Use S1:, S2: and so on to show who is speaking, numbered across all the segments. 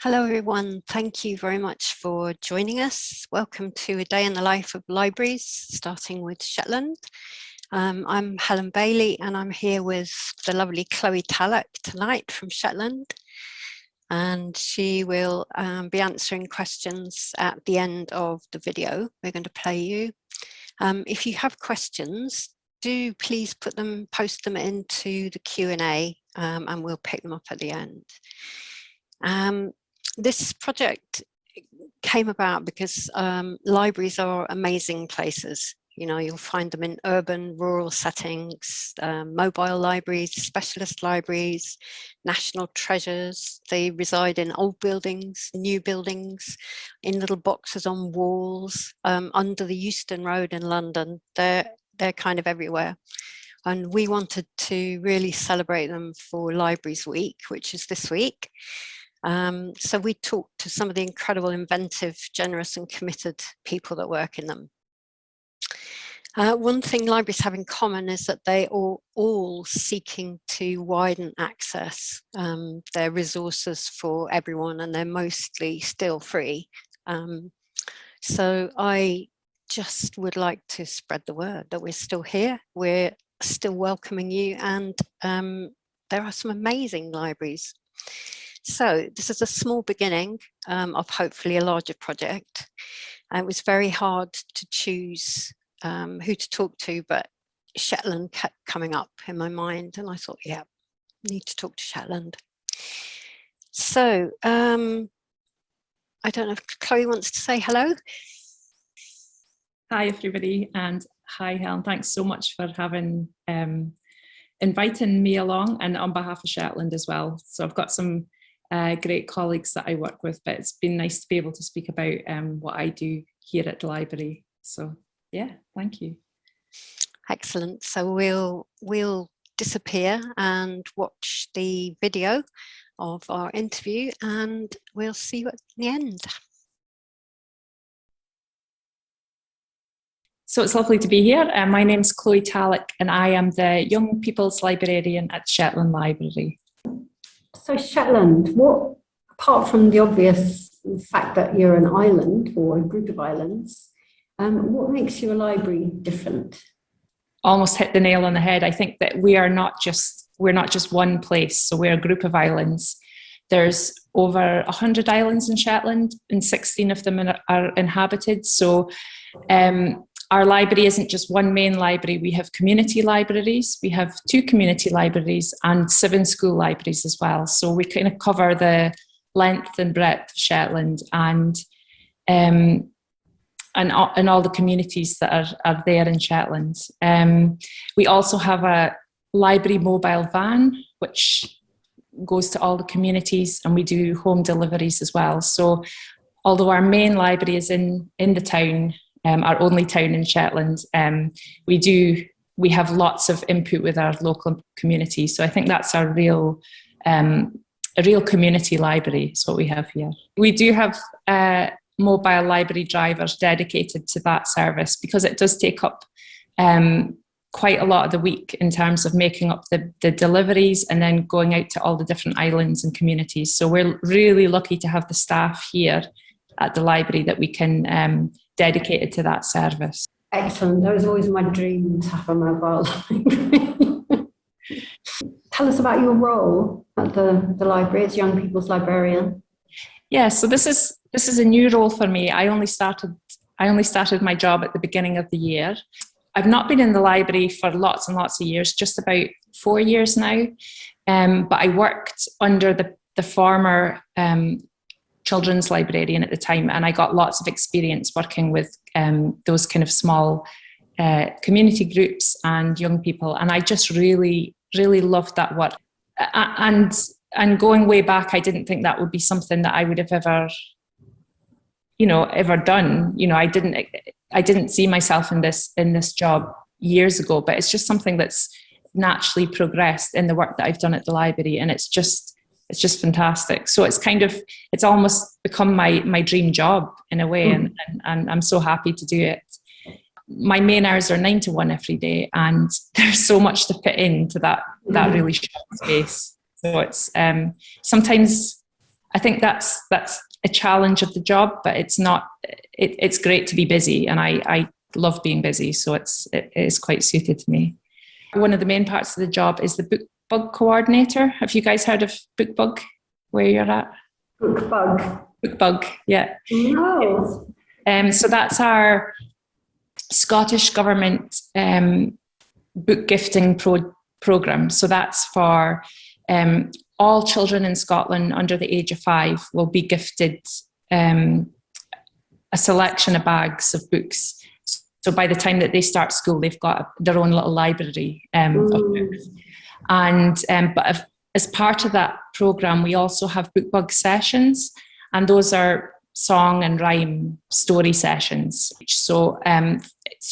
S1: Hello everyone, thank you very much for joining us. Welcome to A Day in the Life of Libraries, starting with Shetland. I'm Helen Bailey and I'm here with the lovely Chloe Tallack tonight from Shetland. And she will be answering questions at the end of the video we're going to play you. If you have questions, do please post them into the Q&A and we'll pick them up at the end. This project came about because libraries are amazing places. You know, you'll find them in urban, rural settings, mobile libraries, specialist libraries, national treasures. They reside in old buildings, new buildings, in little boxes on walls, under the Euston Road in London. They're kind of everywhere. And we wanted to really celebrate them for Libraries Week, which is this week. So we talked to some of the incredible, inventive, generous and committed people that work in them. One thing libraries have in common is that they are all seeking to widen access. Their resources for everyone, and they're mostly still free. So I just would like to spread the word that we're still here, we're still welcoming you, and there are some amazing libraries. So this is a small beginning of hopefully a larger project. It was very hard to choose who to talk to, but Shetland kept coming up in my mind and I thought, yeah, I need to talk to Shetland. So I don't know if Chloe wants to say hello.
S2: Hi everybody, and hi Helen, thanks so much for inviting me along, and on behalf of Shetland as well. So I've got some great colleagues that I work with, but it's been nice to be able to speak about what I do here at the library. So yeah, thank you.
S1: Excellent. So we'll disappear and watch the video of our interview and we'll see you at the end.
S2: So it's lovely to be here. My name's Chloe Tallack and I am the Young People's Librarian at Shetland Library.
S3: So Shetland, what, apart from the obvious fact that you're an island or a group of islands, what makes your library different?
S2: Almost hit the nail on the head. I think that we're not just one place, so we're a group of islands. There's over 100 islands in Shetland and 16 of them are inhabited. So our library isn't just one main library. We have community libraries. We have 2 community libraries and 7 school libraries as well. So we kind of cover the length and breadth of Shetland and all the communities that are there in Shetland. We also have a library mobile van, which goes to all the communities, and we do home deliveries as well. So although our main library is in the town, our only town in Shetland, we have lots of input with our local community. So I think that's our a real community library is what we have here. We do have mobile library drivers dedicated to that service because it does take up quite a lot of the week in terms of making up the deliveries and then going out to all the different islands and communities. So we're really lucky to have the staff here at the library that we can dedicate it to that service.
S3: Excellent. That was always my dream, to have a mobile library. Tell us about your role at the library as Young People's Librarian.
S2: Yeah, so this is a new role for me. I only started my job at the beginning of the year. I've not been in the library for lots and lots of years, just about 4 years now. But I worked under the former children's librarian at the time, and I got lots of experience working with those kind of small community groups and young people. And I just really, really loved that work. And going way back, I didn't think that would be something that I would have ever done. You know, I didn't see myself in this job years ago, but it's just something that's naturally progressed in the work that I've done at the library, and it's just fantastic. So it's almost become my dream job in a way, and I'm so happy to do it. My main hours are 9 to 1 every day, and there's so much to fit into that really short space. So it's sometimes I think that's a challenge of the job, but it's not. It's great to be busy, and I love being busy, so it is quite suited to me. One of the main parts of the job is the Bookbug coordinator. Have you guys heard of Bookbug, where you're at?
S3: Bookbug.
S2: Bookbug, yeah.
S3: No.
S2: So that's our Scottish Government book gifting programme. So that's for all children in Scotland under the age of 5 will be gifted a selection of bags of books. So by the time that they start school, they've got their own little library of books. And but as part of that programme, we also have Bookbug sessions, and those are song and rhyme story sessions. So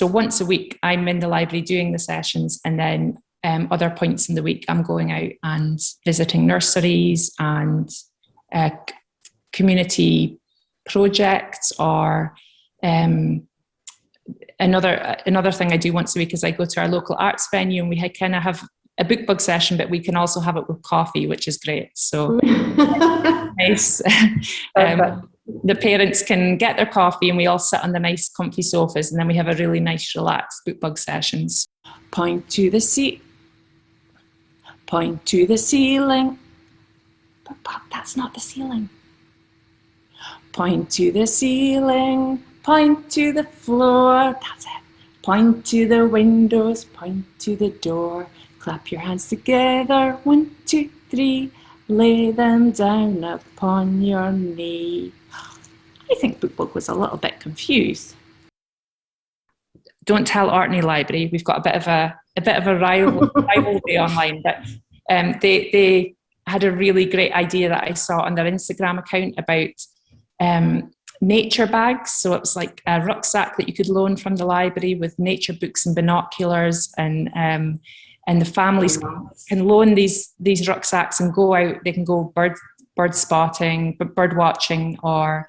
S2: once a week, I'm in the library doing the sessions, and then other points in the week, I'm going out and visiting nurseries and community projects. Or another thing I do once a week is I go to our local arts venue, and we kind of have a Bookbug session, but we can also have it with coffee, which is great. So nice. The parents can get their coffee, and we all sit on the nice comfy sofas, and then we have a really nice relaxed Bookbug sessions.
S4: Point to the point to the ceiling. But that's not the ceiling. Point to the ceiling, point to the floor. That's it. Point to the windows, point to the door. Clap your hands together, 1, 2, 3. Lay them down upon your knee. I think Bookbug was a little bit confused.
S2: Don't tell Orkney Library. We've got a bit of a rivalry online, but they had a really great idea that I saw on their Instagram account about nature bags. So it was like a rucksack that you could loan from the library with nature books and binoculars, and the families can loan these rucksacks and go out. They can go bird spotting, bird watching, or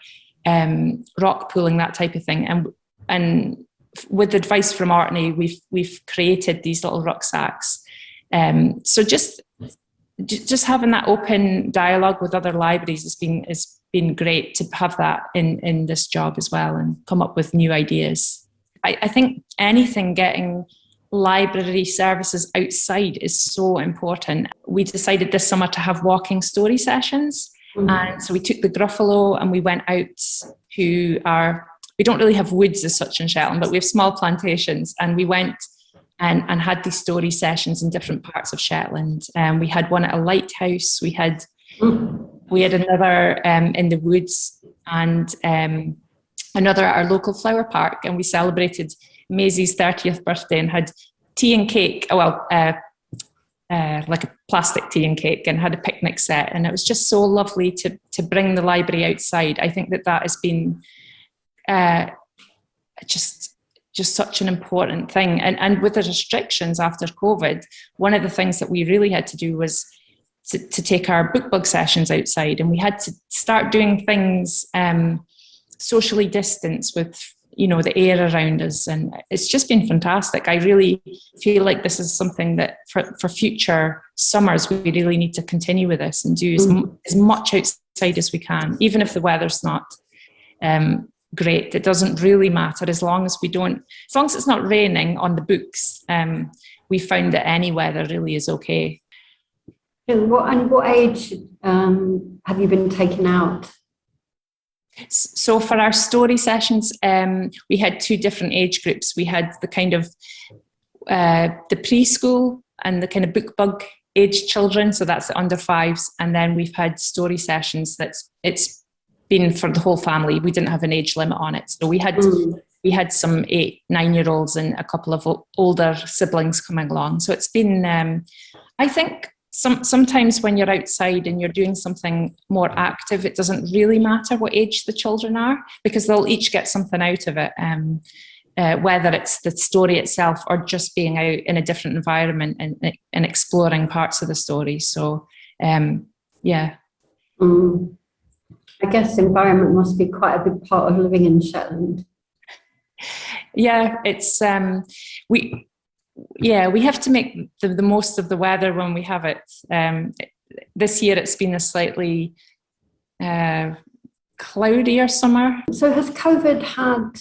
S2: rock pooling, that type of thing. And with advice from Orkney, we've created these little rucksacks. So just having that open dialogue with other libraries has been great to have that in this job as well, and come up with new ideas. I think anything getting library services outside is so important. We decided this summer to have walking story sessions. And so we took the Gruffalo and we went out we don't really have woods as such in Shetland, but we have small plantations, and we went and had these story sessions in different parts of Shetland. We had one at a lighthouse, we had another in the woods, and another at our local flower park, and we celebrated Maisie's 30th birthday and had tea and cake, like a plastic tea and cake, and had a picnic set, and it was just so lovely to bring the library outside. I think that has been just such an important thing, and with the restrictions after COVID, one of the things that we really had to do was to take our Bookbug sessions outside, and we had to start doing things socially distanced with the air around us, and it's just been fantastic. I really feel like this is something that for future summers we really need to continue with this and do as much outside as we can, even if the weather's not great. It doesn't really matter as long as it's not raining on the books. We found that any weather really is okay.
S3: And what age have you been taken out?
S2: So for our story sessions, we had 2 different age groups. We had the kind of the preschool and the kind of Bookbug age children, so that's the under 5s, and then we've had story sessions it's been for the whole family. We didn't have an age limit on it, so we had some 8-9-year-olds and a couple of older siblings coming along. So it's been I think sometimes when you're outside and you're doing something more active, it doesn't really matter what age the children are, because they'll each get something out of it, whether it's the story itself or just being out in a different environment and exploring parts of the story. So, yeah.
S3: I guess environment must be quite a big part of living in Shetland.
S2: Yeah, it's we have to make the most of the weather when we have it. This year it's been a slightly cloudier summer.
S3: So has COVID had,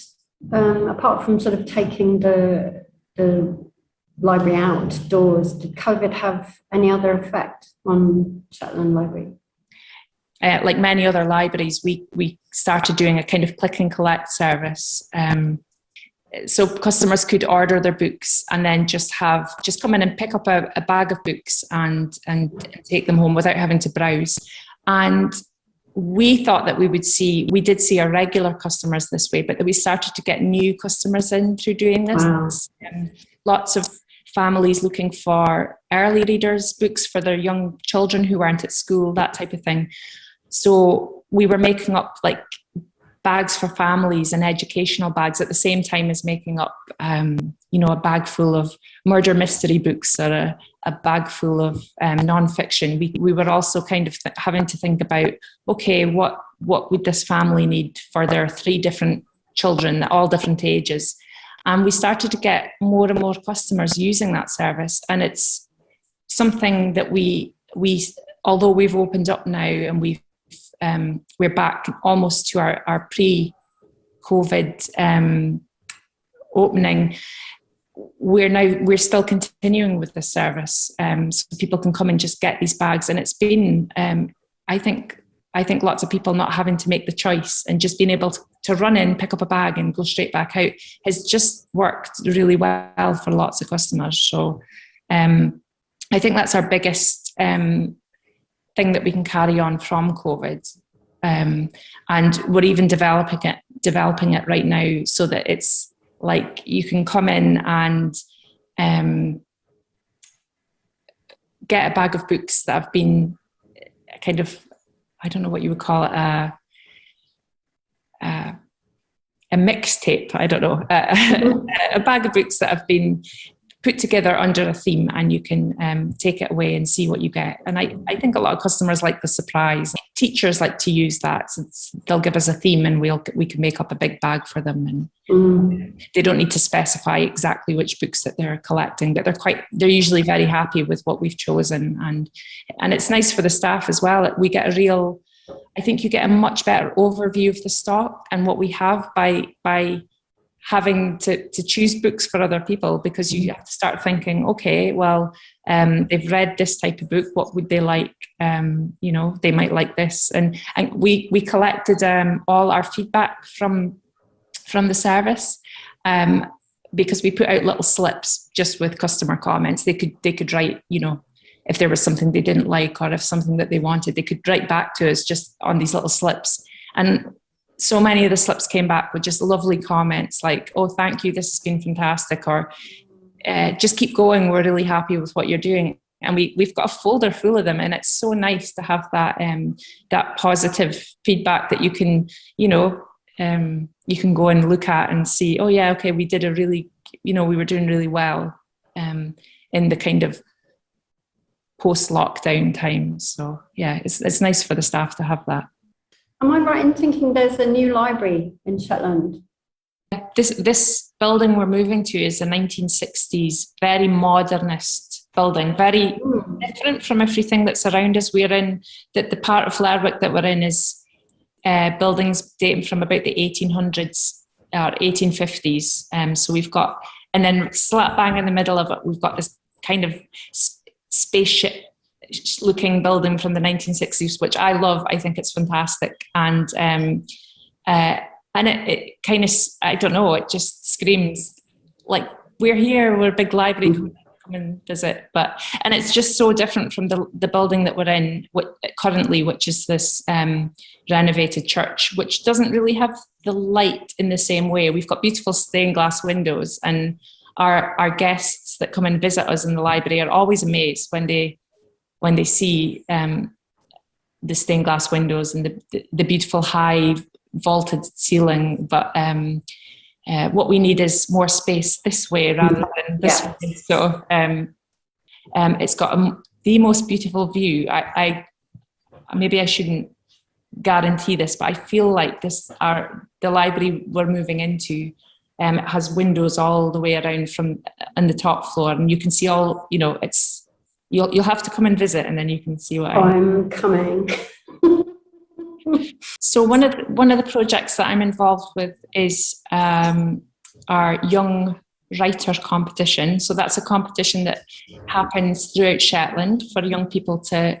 S3: apart from sort of taking the library outdoors, did COVID have any other effect on Shetland Library?
S2: Like many other libraries, we started doing a kind of click and collect service. So customers could order their books and then just come in and pick up a bag of books and take them home without having to browse. And we thought that we did see our regular customers this way, but that we started to get new customers in through doing this.
S3: Wow.
S2: Lots of families looking for early readers, books for their young children who weren't at school, that type of thing. So we were making up like bags for families and educational bags at the same time as making up, a bag full of murder mystery books or a bag full of non-fiction. We were also kind of having to think about, okay, what would this family need for their 3 different children at all different ages? And we started to get more and more customers using that service. And it's something that we although we've opened up now and we're back almost to our pre-COVID opening, we're still continuing with this service, so people can come and just get these bags. And it's been, I think lots of people not having to make the choice and just being able to run in, pick up a bag and go straight back out has just worked really well for lots of customers. So I think that's our biggest thing that we can carry on from COVID. And we're even developing it right now so that it's like you can come in and get a bag of books that have been kind of, I don't know what you would call it, a mixtape, I don't know, a bag of books that have been put together under a theme, and you can take it away and see what you get. And I think a lot of customers like the surprise. Teachers like to use that, since they'll give us a theme and we can make up a big bag for them, and they don't need to specify exactly which books that they're collecting, but they're usually very happy with what we've chosen, and it's nice for the staff as well. We get I think you get a much better overview of the stock and what we have by having to choose books for other people, because you have to start thinking, okay, well, they've read this type of book, what would they like? They might like this. And we collected all our feedback from the service, because we put out little slips just with customer comments. They could write, if there was something they didn't like or if something that they wanted, they could write back to us just on these little slips. And so many of the slips came back with just lovely comments like, oh, thank you, this has been fantastic, or just keep going, we're really happy with what you're doing. And we've got a folder full of them, and it's so nice to have that positive feedback that you can, you can go and look at and see, oh yeah, okay, we did we were doing really well in the kind of post-lockdown times. So yeah, it's nice for the staff to have that.
S3: Am I right in thinking there's a new library in Shetland?
S2: This building we're moving to is a 1960s, very modernist building, very different from everything that's around us. We're in, the part of Lerwick that we're in is buildings dating from about the 1800s or 1850s. So we've got, and then slap bang in the middle of it, we've got this kind of spaceship looking building from the 1960s, which I love. I think it's fantastic. And it kind of, I don't know, it just screams like we're here, we're a big library, come and visit. And it's just so different from the building that we're in currently, which is this renovated church, which doesn't really have the light in the same way. We've got beautiful stained glass windows, and our guests that come and visit us in the library are always amazed when they see the stained glass windows and the beautiful high vaulted ceiling. But what we need is more space this way rather than this way. So it's got the most beautiful view. I maybe I shouldn't guarantee this, but I feel like the library we're moving into, it has windows all the way around from on the top floor, and you can see all, You'll have to come and visit, and then you can see what
S3: I'm coming.
S2: So one of the projects that I'm involved with is our young writer competition. So that's a competition that happens throughout Shetland for young people to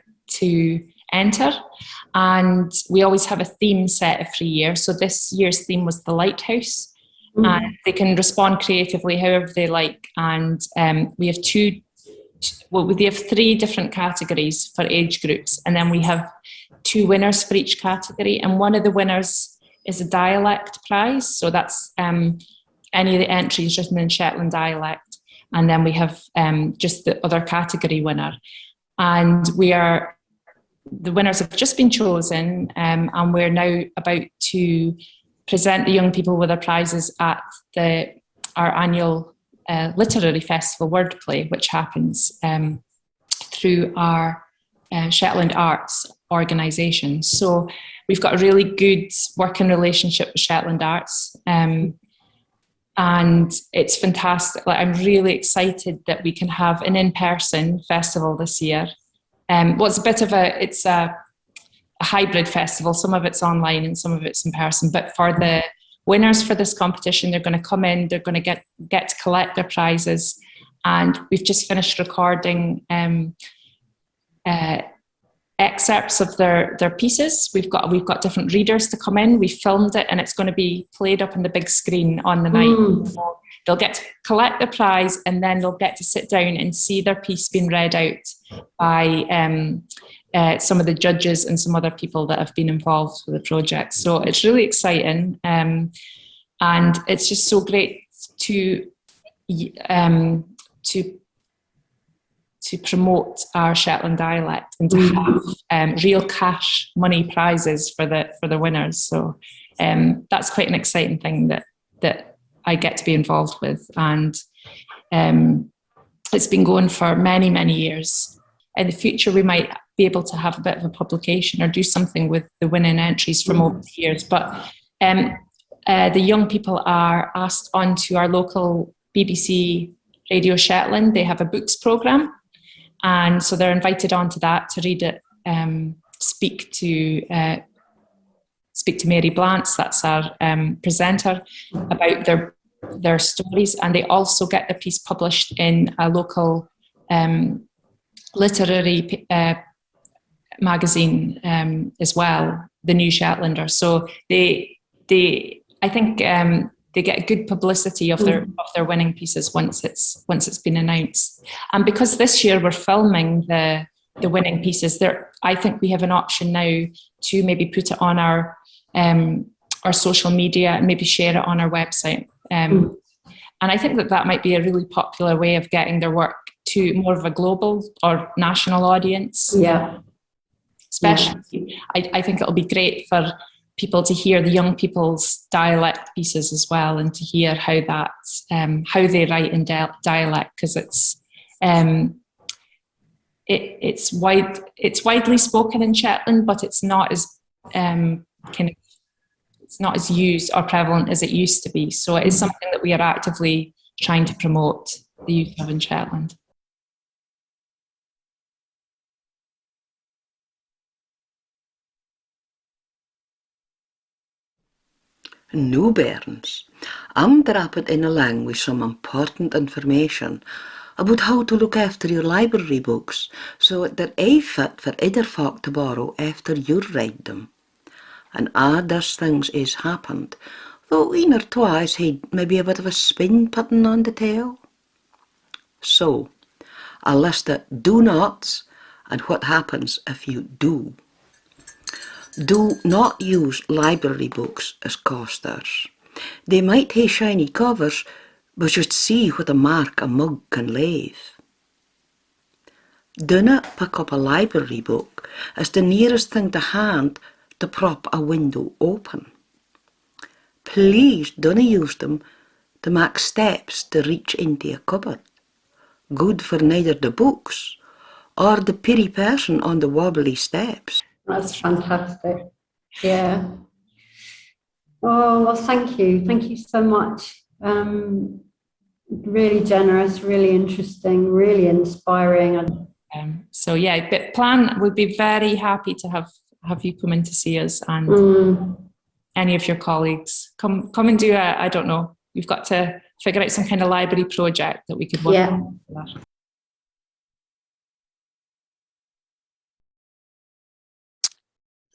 S2: enter, and we always have a theme set every year. So this year's theme was the lighthouse, and they can respond creatively however they like. And we have we have 3 different categories for age groups, and then we have 2 winners for each category. And one of the winners is a dialect prize. So that's any of the entries written in Shetland dialect. And then we have just the other category winner. And the winners have just been chosen, and we're now about to present the young people with their prizes at our annual literary festival, Wordplay, which happens through our Shetland Arts organisation. So we've got a really good working relationship with Shetland Arts, and it's fantastic. Like, I'm really excited that we can have an in-person festival this year. It's a hybrid festival. Some of it's online and some of it's in person. But for the winners for this competition, they're going to come in, they're going to get to collect their prizes. And we've just finished recording excerpts of their pieces. We've got different readers to come in. We filmed it, and it's going to be played up on the big screen on the night. So they'll get to collect the prize, and then they'll get to sit down and see their piece being read out by some of the judges and some other people that have been involved with the project. So it's really exciting, and it's just so great to promote our Shetland dialect and to have real cash money prizes for the winners. So that's quite an exciting thing that I get to be involved with, and it's been going for many, many years. In the future, we might be able to have a bit of a publication or do something with the winning entries from over the years. But the young people are asked onto our local BBC Radio Shetland. They have a books programme, and so they're invited onto that to read it, speak to Mary Blantz, that's our presenter, about their stories, and they also get the piece published in a local literary magazine as well, the New Shetlander. So I think they get good publicity of their winning pieces once it's been announced. And because this year we're filming the winning pieces, I think we have an option now to maybe put it on our social media and maybe share it on our website. And I think that might be a really popular way of getting their work to more of a global or national audience.
S3: Yeah.
S2: Especially, I think it'll be great for people to hear the young people's dialect pieces as well, and to hear how they write in dialect, because it's widely spoken in Shetland, but it's not as it's not as used or prevalent as it used to be. So it is something that we are actively trying to promote the use of in Shetland.
S5: No, bairns, I'm dropping in along with some important information about how to look after your library books so that they're fit for other folk to borrow after you read them. And those things is happened, though een or twice he'd maybe a bit of a spin putting on the tail. So, a list of do nots and what happens if you do. Do not use library books as coasters. They might have shiny covers, but just see what a mark a mug can leave. Do not pick up a library book as the nearest thing to hand to prop a window open. Please don't use them to make steps to reach into a cupboard. Good for neither the books or the pretty person on the wobbly steps.
S3: That's fantastic. Yeah. Oh, well, thank you. Thank you so much. Really generous, really interesting, really inspiring.
S2: So yeah, but Plan would be very happy to have have you come in to see us, and any of your colleagues come and do I don't know. You've got to figure out some kind of library project that we could work on.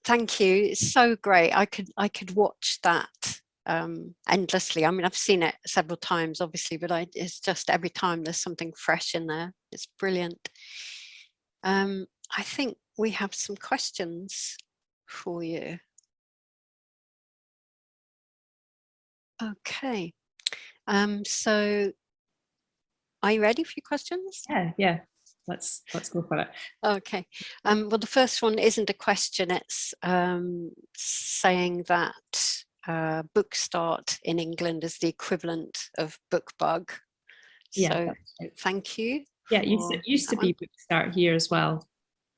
S1: Thank you. It's so great. I could watch that endlessly. I mean, I've seen it several times, obviously, but it's just every time there's something fresh in there. It's brilliant. I think we have some questions for you. Okay. So are you ready for your questions?
S2: Yeah. Let's go for it.
S1: Okay. Well, the first one isn't a question. It's saying that Book Start in England is the equivalent of Bookbug.
S2: Yeah,
S1: So
S2: right.
S1: thank you.
S2: Yeah, it used to be Book Start here as well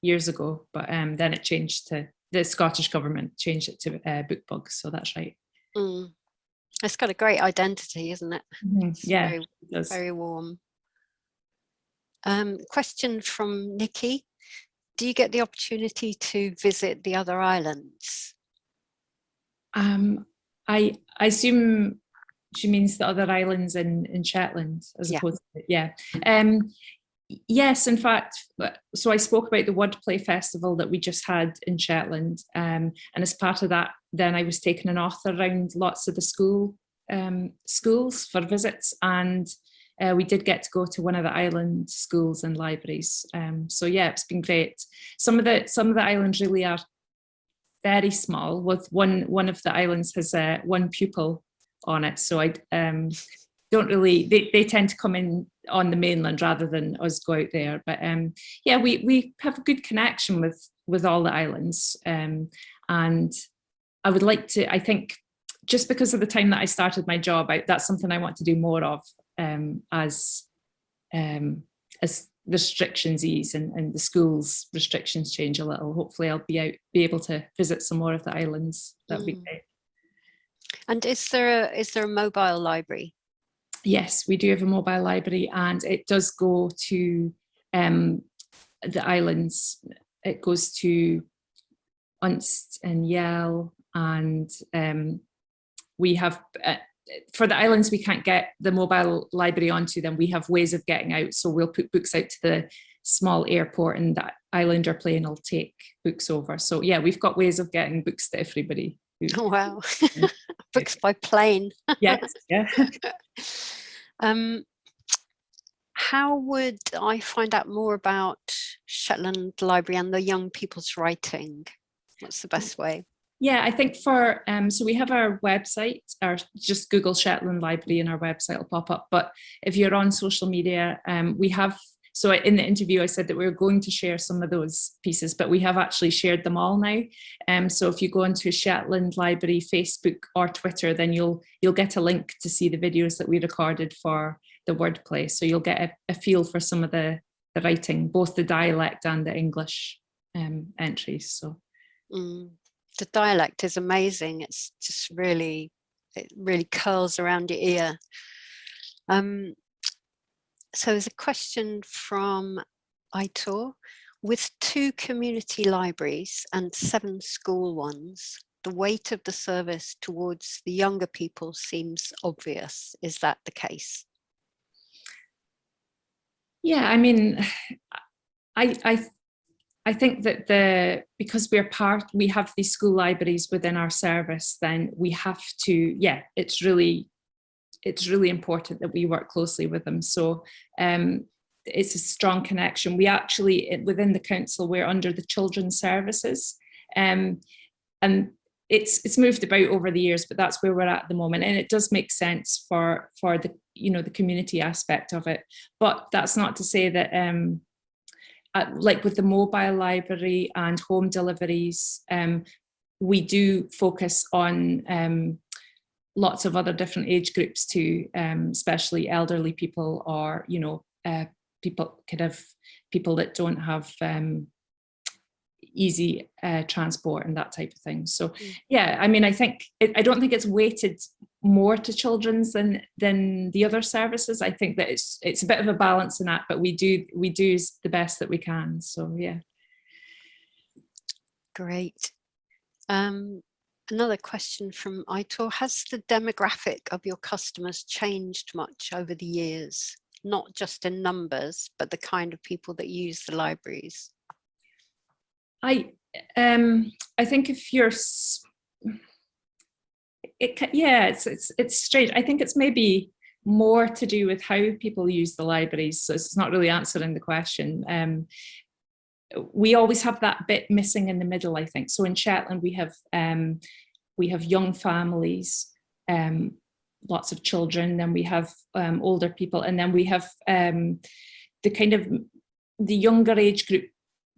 S2: years ago, but then it changed to, the Scottish government changed it to Bookbug. So that's right.
S1: It's got a great identity, isn't it?
S2: Yeah,
S1: very,
S2: it does.
S1: Very warm. Question from Nikki. Do you get the opportunity to visit the other islands?
S2: I assume she means the other islands in Shetland as opposed to, yes, in fact, so I spoke about the Wordplay Festival that we just had in Shetland, and as part of that, then I was taking an author around lots of the schools for visits, and we did get to go to one of the island schools and libraries. So yeah, it's been great. Some of the islands really are very small. With one of the islands has one pupil on it, so I don't really. They tend to come in on the mainland rather than us go out there. But yeah, we have a good connection with all the islands, and I would like to. I think just because of the time that I started my job, that's something I want to do more of. As restrictions ease and the schools restrictions change a little, hopefully I'll be able to visit some more of the islands. That would be great. And
S1: is there a mobile library?
S2: Yes, we do have a mobile library, and it does go to the islands. It goes to Unst and Yell, and we have for the islands we can't get the mobile library onto them. We have ways of getting out, so we'll put books out to the small airport, and the islander plane will take books over. So yeah, we've got ways of getting books to everybody.
S1: Oh wow. Books by plane.
S2: Yes, yeah.
S1: How would I find out more about Shetland Library and the young people's writing? What's the best way?
S2: Yeah, I think for, so we have our website, or just Google Shetland Library and our website will pop up. But if you're on social media, we have, so in the interview I said that we were going to share some of those pieces, but we have actually shared them all now. So if you go onto Shetland Library Facebook or Twitter, then you'll get a link to see the videos that we recorded for the wordplay. So you'll get a feel for some of the writing, both the dialect and the English entries. So.
S1: The dialect is amazing. It's just it really curls around your ear. So there's a question from Aitor. With 2 community libraries and 7 school ones, the weight of the service towards the younger people seems obvious. Is that the case?
S2: Yeah, I mean, I think that because we have these school libraries within our service, then we have to, yeah, it's really important that we work closely with them. So it's a strong connection. We actually, within the council, we're under the children's services, and it's moved about over the years, but that's where we're at the moment. And it does make sense for the, the community aspect of it. But that's not to say that, like with the mobile library and home deliveries, we do focus on lots of other different age groups too, especially elderly people, or people that don't have easy transport and that type of thing. So yeah, I mean, I don't think it's weighted more to children's than the other services. I think that it's a bit of a balance in that, but we do the best that we can. So yeah.
S1: Great. Another question from Aitor. Has the demographic of your customers changed much over the years? Not just in numbers, but the kind of people that use the libraries?
S2: I think if you're, it's strange. I think it's maybe more to do with how people use the libraries. So it's not really answering the question. We always have that bit missing in the middle, I think. So in Shetland, we have young families, lots of children, then we have older people, and then we have the kind of the younger age group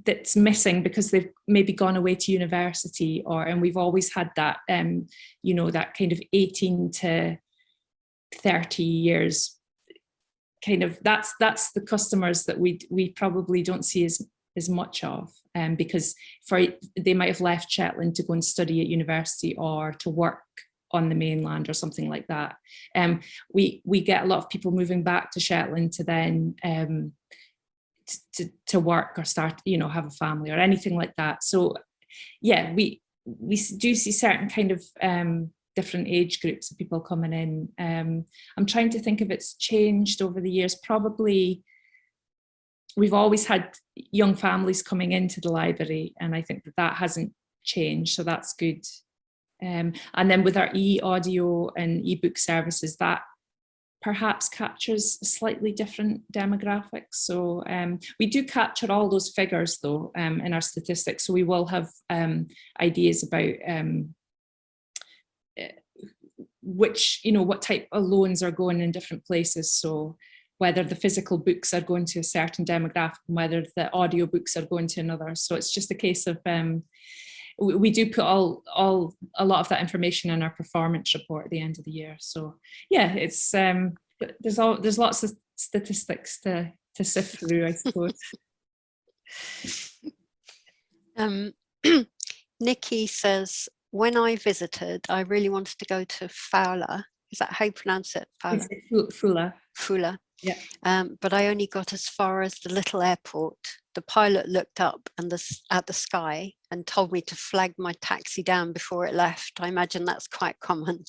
S2: that's missing because they've maybe gone away to university, and we've always had that, that kind of 18 to 30 years kind of, that's the customers that we probably don't see as much of, because they might have left Shetland to go and study at university or to work on the mainland or something like that. We get a lot of people moving back to Shetland to then to work or start, have a family or anything like that. So yeah, we do see certain kind of different age groups of people coming in. I'm trying to think if it's changed over the years. Probably we've always had young families coming into the library, and I think that hasn't changed, so that's good. And then with our e-audio and e-book services, that perhaps captures a slightly different demographics. So we do capture all those figures though in our statistics. So we will have ideas about what type of loans are going in different places. So whether the physical books are going to a certain demographic and whether the audio books are going to another. So it's just a case of, we do put a lot of that information in our performance report at the end of the year. So yeah, it's there's lots of statistics to sift through, I suppose.
S1: Nikki says, when I visited, I really wanted to go to Fowler. Is that how you pronounce it?
S2: Fula.
S1: Fula.
S2: Yeah.
S1: But I only got as far as the little airport. The pilot looked up at the sky and told me to flag my taxi down before it left. I imagine that's quite common.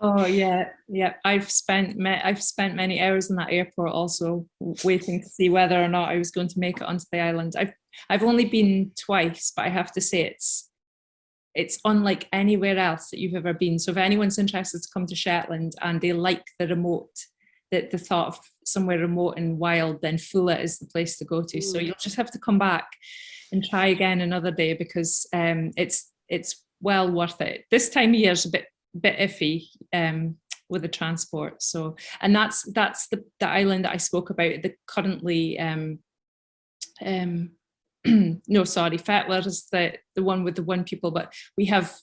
S2: Oh yeah. I've spent many hours in that airport also, waiting to see whether or not I was going to make it onto the island. I've only been twice, but I have to say it's unlike anywhere else that you've ever been. So if anyone's interested to come to Shetland and they like the thought of somewhere remote and wild, then Fula is the place to go to. So you'll just have to come back and try again another day, because it's well worth it. This time of year is a bit iffy with the transport. So, and that's the island that I spoke about. The currently no, sorry, Fetler is the one with the one pupil, but we have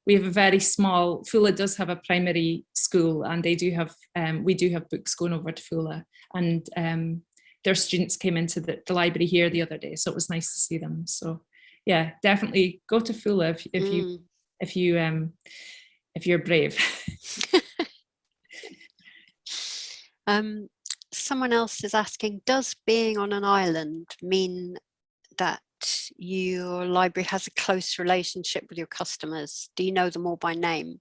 S2: a very small, Fula does have a primary school, and they do have, we do have books going over to Fula, and their students came into the library here the other day, so it was nice to see them. So yeah, definitely go to Fula if you're brave.
S1: Someone else is asking, does being on an island mean that your library has a close relationship with your customers? Do you know them all by name?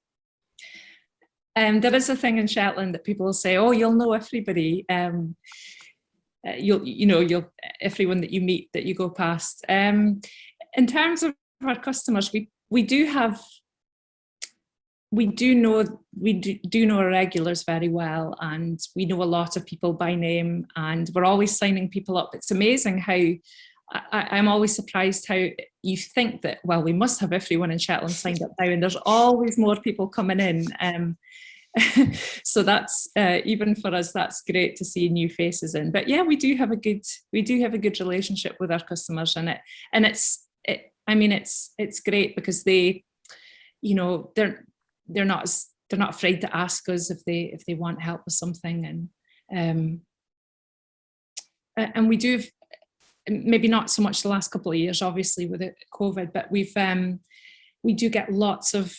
S2: There is a thing in Shetland that people will say, oh, you'll know everybody. You'll everyone that you meet, that you go past. In terms of our customers, we do know our regulars very well, and we know a lot of people by name, and we're always signing people up. It's amazing how I'm always surprised how you think that, well, we must have everyone in Shetland signed up now, and there's always more people coming in. So that's even for us, that's great to see new faces in. But yeah, we do have a good relationship with our customers, and it's great because they, they're not afraid to ask us if they want help with something, and we do. Maybe not so much the last couple of years, obviously with COVID, but we do get lots of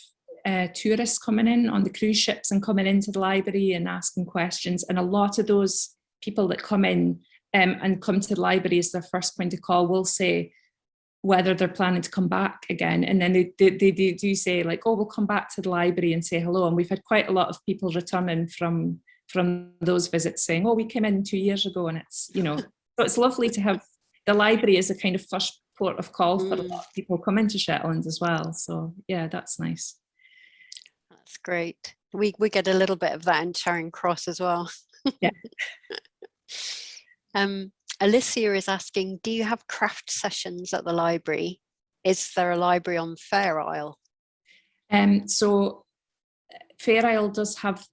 S2: tourists coming in on the cruise ships and coming into the library and asking questions. And a lot of those people that come in and come to the library as their first point of call will say, whether they're planning to come back again. And then they do say like, oh, we'll come back to the library and say hello. And we've had quite a lot of people returning from those visits saying, oh, we came in 2 years ago. And it's, you know, so it's lovely to have the library as a kind of first port of call for a lot of people coming to Shetland as well. So yeah, that's nice.
S1: That's great. We get a little bit of that in Charing Cross as well.
S2: Yeah.
S1: Alicia is asking, do you have craft sessions at the library? Is there a library on Fair Isle?
S2: So Fair Isle does have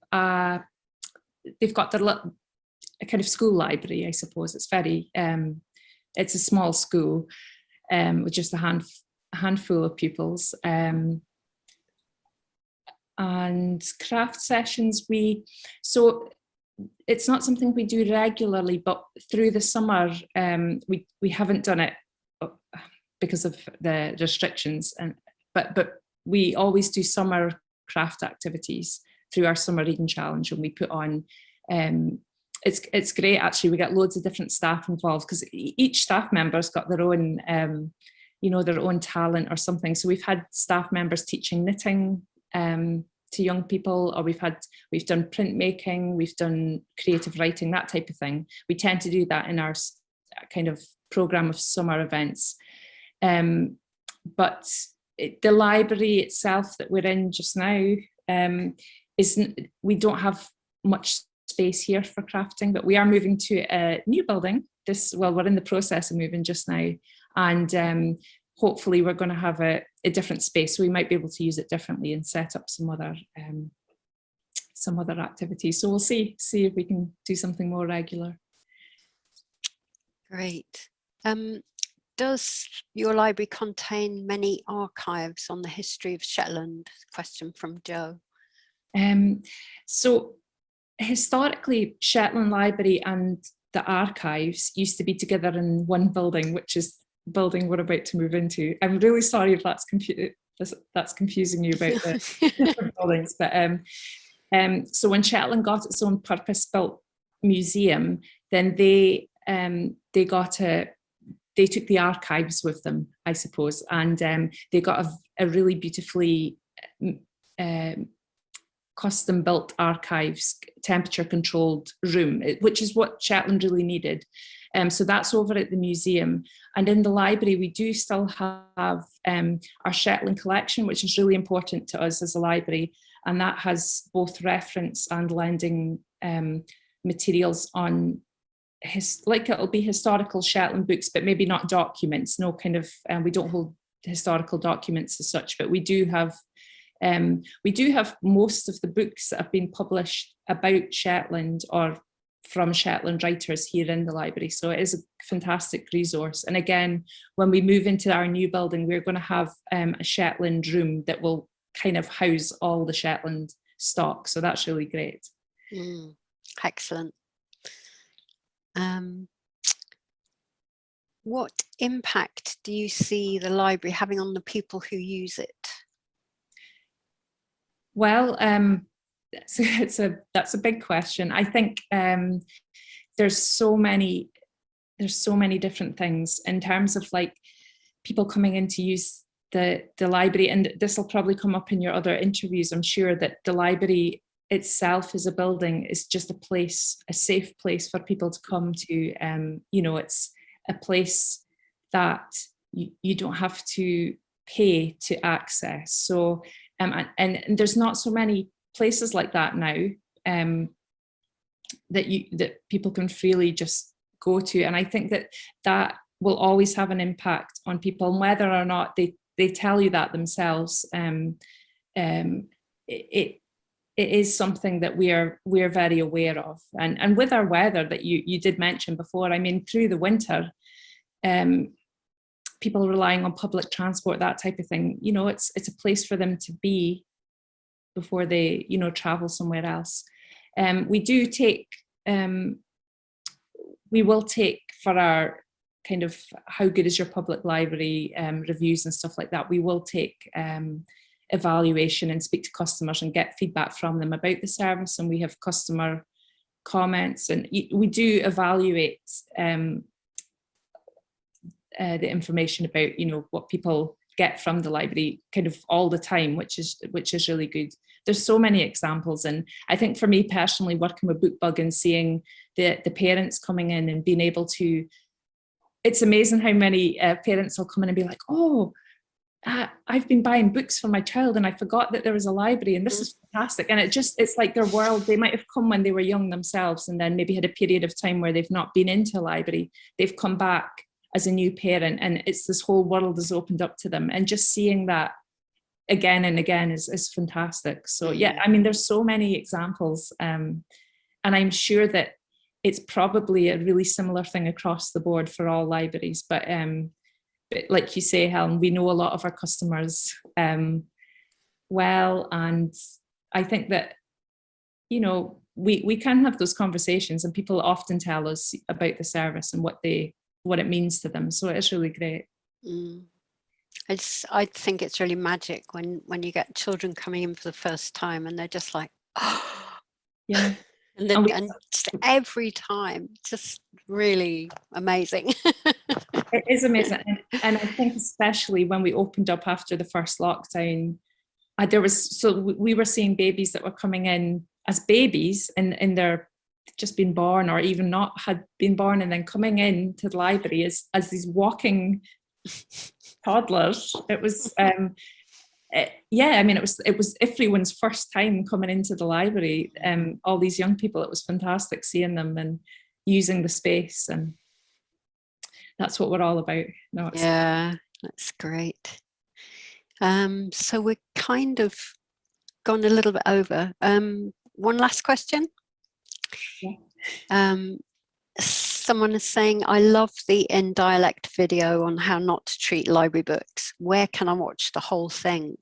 S2: they've got a kind of school library, I suppose. It's very it's a small school with just a handful of pupils. And craft sessions, so it's not something we do regularly, but through the summer we haven't done it because of the restrictions, but we always do summer craft activities through our summer reading challenge, and we put on it's great actually. We get loads of different staff involved because each staff member's got their own you know, their own talent or something. So we've had staff members teaching knitting to young people, or we've done printmaking, we've done creative writing, that type of thing. We tend to do that in our kind of program of summer events. But the library itself that we're in just now we don't have much space here for crafting, but we are moving to a new building. We're in the process of moving just now, and hopefully we're going to have a different space, so we might be able to use it differently and set up some other activities. So we'll see if we can do something more regular.
S1: Great. Does your library contain many archives on the history of Shetland? Question from Joe.
S2: So historically, Shetland Library and the archives used to be together in one building, which is the building we're about to move into. I'm really sorry if that's confusing you about the different buildings, but so when Shetland got its own purpose-built museum, then they took the archives with them, I suppose, and they got a really beautifully custom-built archives, temperature-controlled room, which is what Shetland really needed. So that's over at the museum. And in the library, we do still have our Shetland collection, which is really important to us as a library. And that has both reference and lending materials on, it'll be historical Shetland books, but maybe not documents, no kind of, we don't hold historical documents as such, but we do have most of the books that have been published about Shetland or from Shetland writers here in the library. So it is a fantastic resource. And again, when we move into our new building, we're going to have a Shetland room that will kind of house all the Shetland stock. So that's really great.
S1: Excellent. What impact do you see the library having on the people who use it?
S2: Well, that's a big question. I think there's so many different things in terms of like people coming in to use the library, and this will probably come up in your other interviews, I'm sure, that the library itself as a building is just a safe place for people to come to. You know, it's a place that you don't have to pay to access. So and there's not so many places like that now that people can freely just go to, and I think that will always have an impact on people, and whether or not they tell you that themselves, it is something that we're very aware of. And with our weather that you did mention before, I mean, through the winter, people relying on public transport, that type of thing, you know, it's a place for them to be before they, you know, travel somewhere else. We will take for our kind of how good is your public library reviews and stuff like that, we will take evaluation and speak to customers and get feedback from them about the service, and we have customer comments, and we do evaluate the information about, you know, what people get from the library kind of all the time, which is really good. There's so many examples, and I think for me personally, working with Bookbug and seeing the parents coming in and being able to, it's amazing how many parents will come in and be like, oh, I've been buying books for my child and I forgot that there was a library, and this is fantastic. And it's like their world. They might have come when they were young themselves and then maybe had a period of time where they've not been into a library. They've come back as a new parent, and it's this whole world has opened up to them, and just seeing that again and again is fantastic. So yeah, I mean, there's so many examples, and I'm sure that it's probably a really similar thing across the board for all libraries, but like you say, Helen, we know a lot of our customers well, and I think that, you know, we can have those conversations, and people often tell us about the service and what it means to them. So it's really great.
S1: I think it's really magic when you get children coming in for the first time and they're just like, oh,
S2: yeah.
S1: And then and just every time, just really amazing.
S2: It is amazing. And I think especially when we opened up after the first lockdown, we were seeing babies that were coming in as babies and they're just been born or even not had been born, and then coming into the library as these walking toddlers. It was yeah, I mean, it was everyone's first time coming into the library. All these young people, it was fantastic seeing them and using the space, and that's what we're all about. No,
S1: yeah, that's great. So we're kind of gone a little bit over. One last question.
S2: Yeah.
S1: Someone is saying, I love the in dialect video on how not to treat library books. Where can I watch the whole thing?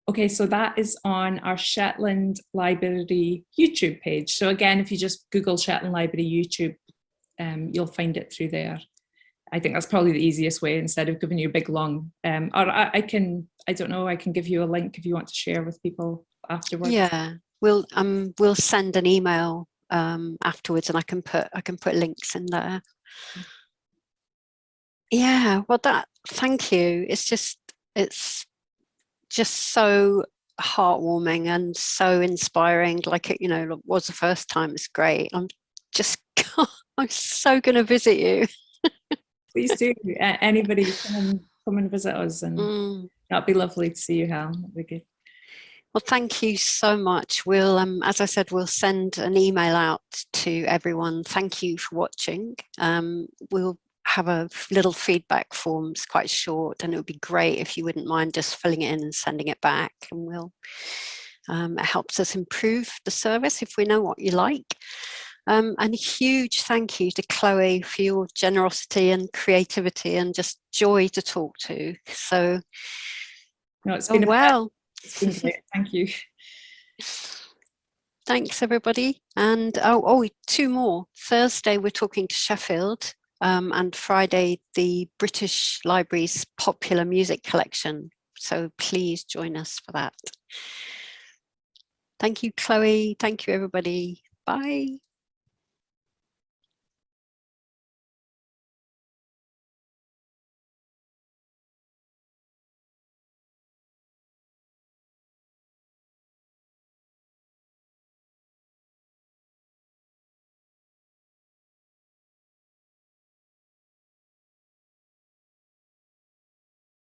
S2: Okay, so that is on our Shetland Library YouTube page. So again, if you just Google Shetland Library YouTube, you'll find it through there. I think that's probably the easiest way, instead of giving you a big long, or I can give you a link if you want to share with people afterwards.
S1: Yeah, we'll send an email afterwards, and I can put links in there. Yeah, well, thank you. It's just so heartwarming and so inspiring. Like it, it was the first time. It's great. I'm so going to visit you.
S2: Please do. Anybody come and visit us, and that'd be lovely to see you, Helen. That'd be good.
S1: Well, thank you so much. We'll, as I said, we'll send an email out to everyone. Thank you for watching. We'll have a little feedback form. It's quite short, and it would be great if you wouldn't mind just filling it in and sending it back. And it helps us improve the service if we know what you like. And a huge thank you to Chloe for your generosity and creativity and just joy to talk to. So,
S2: no, it's been it's been great. Thank you.
S1: Thanks, everybody. And two more. Thursday, we're talking to Sheffield, and Friday, the British Library's popular music collection. So please join us for that. Thank you, Chloe. Thank you, everybody. Bye.